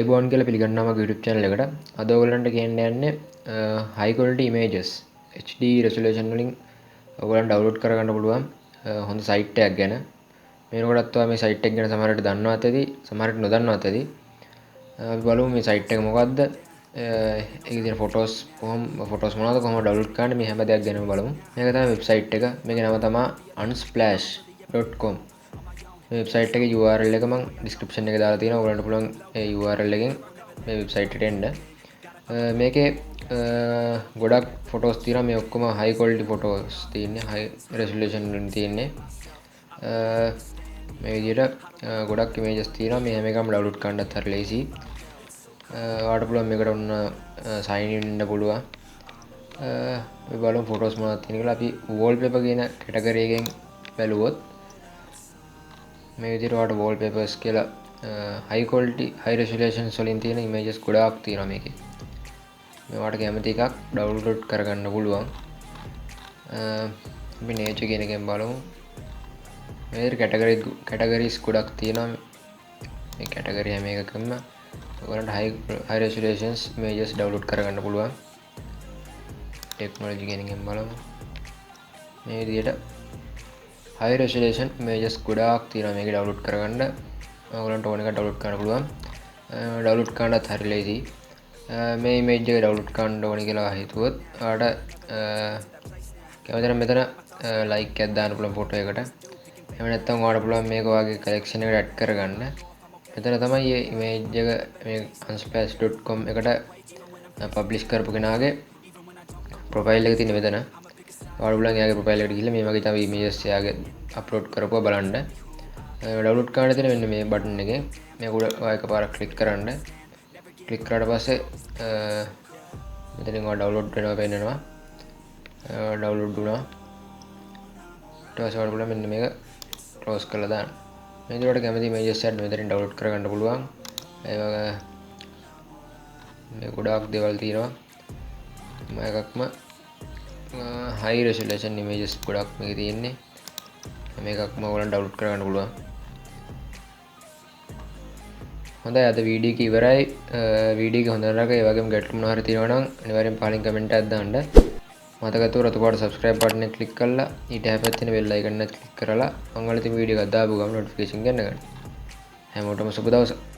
අයිබෝන් කියලා පිළිගන්නවා මගේ YouTube channel එකට. අද ඔයගලන්ට කියන්න යන්නේ high quality images HD resolution වලින් ඔයගලන්ට download කරගන්න පුළුවන් හොඳ site එකක් ගැන. මේනකොටත් ඔයා මේ site එක ගැන සමහරවිට දන්නවත් ඇති, සමහරවිට නොදන්නවත් ඇති. අපි බලමු මේ site එක මොකක්ද? ඒකේ තියෙන photos මොනවද කොහොමද download කරන්නේ මේ හැම දෙයක් ගැනම බලමු. මේක තමයි website එක. මේකේ නම තමයි unsplash.com. මේ වෙබ්සයිට් එකේ URL එක මම description එකේ දාලා තියෙනවා. ඔයගලන්ට පුළුවන් ඒ URL එකෙන් මේ වෙබ්සයිට් එකට එන්න. මේකේ ගොඩක් ෆොටෝස් තියෙනවා. මේ ඔක්කොම high quality photos තියෙන්නේ. high resolution වලින් තියෙන්නේ. මේ විදිහට ගොඩක් images තියෙනවා. මේ හැම එකම download කරන්නත් හරි ලේසියි. ඔයාලට පුළුවන් මේකට ඔන්න sign in වෙන්න පුළුවන්. අපි බලමු ෆොටෝස් මොනවද තියෙන කියලා. අපි wallpaper කියන category එකෙන් බැලුවොත් මේ විදිහට ඔයාලට wallpapers කියලා high quality high resolution වලින් තියෙන images ගොඩාක් තියෙනවා මේකේ. මේ ඔයාලට කැමති එකක් download කරගන්න පුළුවන්. අපි nature කියන එකෙන් බලමු. මේ categories ගොඩක් තියෙනවා. මේ category හැම එකකම ඔයාලට high resolution images download කරගන්න පුළුවන්. technology කියන එකෙන් බලමු. මේ විදිහට high resolution images ගොඩාක් තියෙනවා මේක download කරගන්න. ඔයගලන්ට ඕන එක download කරන්න පුළුවන්. download කරන්නත් හරි ලේසියි. මේ image එක download කරන්න ඕනි කියලා හිතුවොත් ඔයාලට කැමති නම් මෙතන like එකක් දාන්න පුළුවන් photo එකට. එහෙම නැත්නම් ඔයාලට පුළුවන් මේක ඔයාගේ collection එකට add කරගන්න. මෙතන තමයි මේ image එක මේ unsplash.com එකට publish කරපු කෙනාගේ profile එක තියෙන මෙතන. ඔයාලා බලන්න එයාගේ profile එකට ගිහිල්ලා මේ වගේ තමයි images එයාගේ upload කරපුවා බලන්න. download කරන්න තියෙන මෙන්න මේ button එකේ මේක උඩ ඔයා එකපාරක් click කරන්න. click කරාට පස්සේ මෙතනින් ඔයා download වෙනවා පෙන්නනවා. download වුණා. ඊට පස්සේ ඔයාලා බලන්න මෙන්න මේක close කරලා දාන්න. මේ විදිහට කැමති images එකක් මෙතනින් download කරගන්න පුළුවන්. ඒ වගේ මේ ගොඩාක් දේවල් තියෙනවා. එකක්ම high resolution images ගොඩක් මේකේ තියෙන්නේ. මේකක්ම ඔයාලට download කරගන්න පුළුවන්. හොඳයි අද වීඩියෝ එක ඉවරයි. වීඩියෝ එක හොඳ නරක ඒ වගේම ගැටලු මොනවා හරි තියෙනවා නම් අනිවාර්යෙන් පහලින් කමෙන්ට් එකක් දාන්න. මතකතුව රතු පාට subscribe button එක click කරලා ඊට හැපැත්තේ තියෙන bell icon එක click කරලා මම වල තියෙන වීඩියෝ එකක් දාපු ගමන් notification ගන්න ගන්න. හැමෝටම සුබ දවසක්.